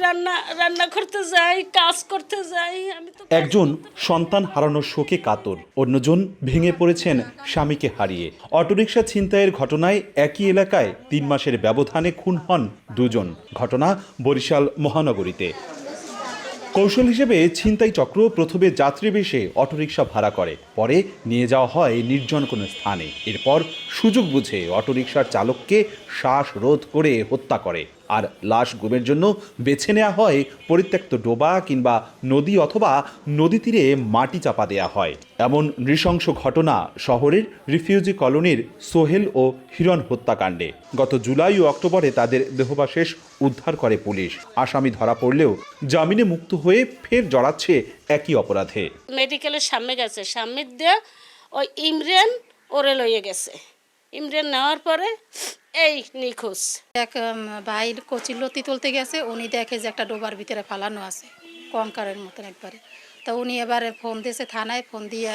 রান্না রান্না করতে যাই, কাজ করতে যাই। একজন সন্তান হারানোর শোকে কাতর, অন্যজন ভেঙে পড়েছেন স্বামীকে হারিয়ে। অটোরিকশা ছিনতাইয়ের ঘটনায় একই এলাকায় ৩ মাসের ব্যবধানে খুন হন দুজন। ঘটনা বরিশাল মহানগরীতে। কৌশল হিসেবে ছিনতাই চক্র প্রথমে যাত্রী বেশে অটোরিকশা ভাড়া করে, পরে নিয়ে যাওয়া হয় নির্জন কোনো স্থানে। এরপর সুযোগ বুঝে অটোরিকশার চালককে শ্বাসরোধ করে হত্যা করে। আর লাশ গুমের জন্য বেছে নেওয়া হয় পরিত্যক্ত ডোবা কিংবা নদী অথবা নদী তীরে মাটি চাপা দেওয়া হয়। এমন নৃশংস ঘটনা শহরের রিফিউজি কলোনির সোহেল ও হিরণ হত্যাকাণ্ডে। গত জুলাই ও অক্টোবরে তাদের দেহাবশেষ উদ্ধার করে পুলিশ। আসামি ধরা পড়লেও জামিনে মুক্ত হয়ে ফের জড়াচ্ছে একই অপরাধে। মেডিকেলের সামনে গেছে, সামনে দিয়ে ওই ইমরান ওরে লইয়ে গেছে। ইমরান নেওয়ার পরে এই নিখোঁজ। এক ভাই কচিলতি তুলতে গেছে, উনি দেখে যে একটা ডোবার ভিতরে ফালানো আছে কঙ্কারের মতন একবারে। তা উনি এবারে ফোন দিয়েছে থানায়, ফোন দিয়ে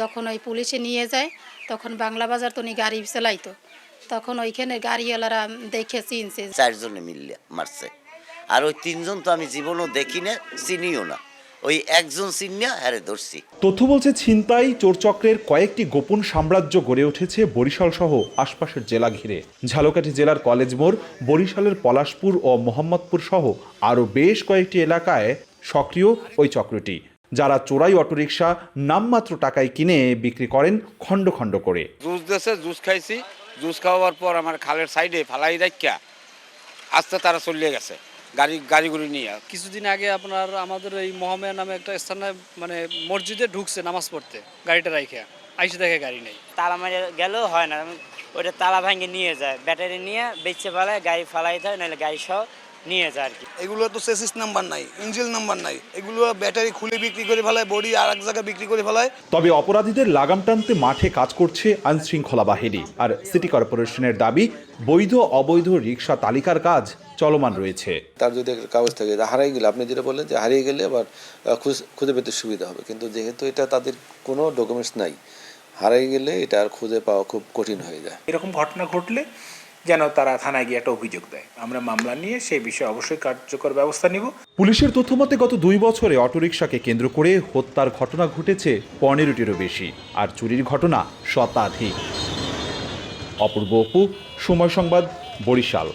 যখন ওই পুলিশে নিয়ে যায় তখন বাংলা বাজার তো উনি গাড়ি চালাইতো, তখন ওইখানে গাড়িওয়ালারা দেখে চিনছে। 4 জনে মিললে মারছে, আর ওই 3 জন তো আমি জীবনও দেখি না, চিনিও না। ওই একজন চিনিয়া হারে ধরছি। তথ্য বলছে ছিনতাই চোরচক্রের কয়েকটি গোপন সাম্রাজ্য গড়ে উঠেছে বরিশাল সহ আশপাশের জেলা ঘিরে। ঝালকাঠি জেলার কলেজ মোড়, বরিশালের পলাশপুর ও মোহাম্মদপুর সহ আরও বেশ কয়েকটি এলাকায় সক্রিয় ওই চক্রটি, যারা চোরাই অটোরিকশা নামমাত্র টাকায় কিনে বিক্রি করেন খণ্ড খণ্ড করে। জুস দেশে জুস খাইছি, জুস খাওয়ার পর আমার খালের সাইডে ফালাই রাখিয়া আস্তে তারা চলিয়ে গেছে গাড়িগুলি নিয়ে। কিছুদিন আগে আপনার আমাদের এই মহামেয়া নামে একটা স্থানে মানে মসজিদে ঢুকছে নামাজ পড়তে, গাড়িটা রাইখা আইসে দেখে গাড়ি নেই। তালা মারে গেলেও হয় না, ওইটা তালা ভাঙে নিয়ে যায়, ব্যাটারি নিয়ে বেচে ফেলায়, গাড়ি ফালাই দেয়, নাহলে গাড়ি সহ নিয়ে যায় আর কি। এগুলো তো চেসিস নাম্বার নাই, ইঞ্জিন নাম্বার নাই, এগুলো ব্যাটারি খুলে বিক্রি করে ফেলায়, বডি আর এক জায়গায় বিক্রি করে ফেলায়। তবে অপরাধীদের লাগাম টানতে মাঠে কাজ করছে আইনশৃঙ্খলা বাহিনী। আর সিটি কর্পোরেশনের দাবি, বৈধ অবৈধ রিকশা তালিকার কাজ চলমান রয়েছে। তার যদি একটা কাগজ থাকে, হারিয়ে গেলে, আপনি যেটা বললেন যে হারিয়ে গেলে আবার খুঁজে পেতে সুবিধা হবে, কিন্তু যেহেতু এটা তাদের কোনো ডকুমেন্টস নাই, হারিয়ে গেলে এটা আর খুঁজে পাওয়া খুব কঠিন হয়ে যায়। এরকম ঘটনা ঘটলে যেন তারা থানায় গিয়ে একটা অভিযোগ দেয়, আমরা মামলা নিয়ে সেই বিষয়ে অবশ্যই কার্যকর ব্যবস্থা নিব। পুলিশের তথ্যমতে গত 2 বছরে অটোরিকশাকে কেন্দ্র করে হত্যার ঘটনা ঘটেছে 15টিরও বেশি, আর চুরির ঘটনা শতাধিক। অপূর্ব অপু, সময় সংবাদ, বরিশাল।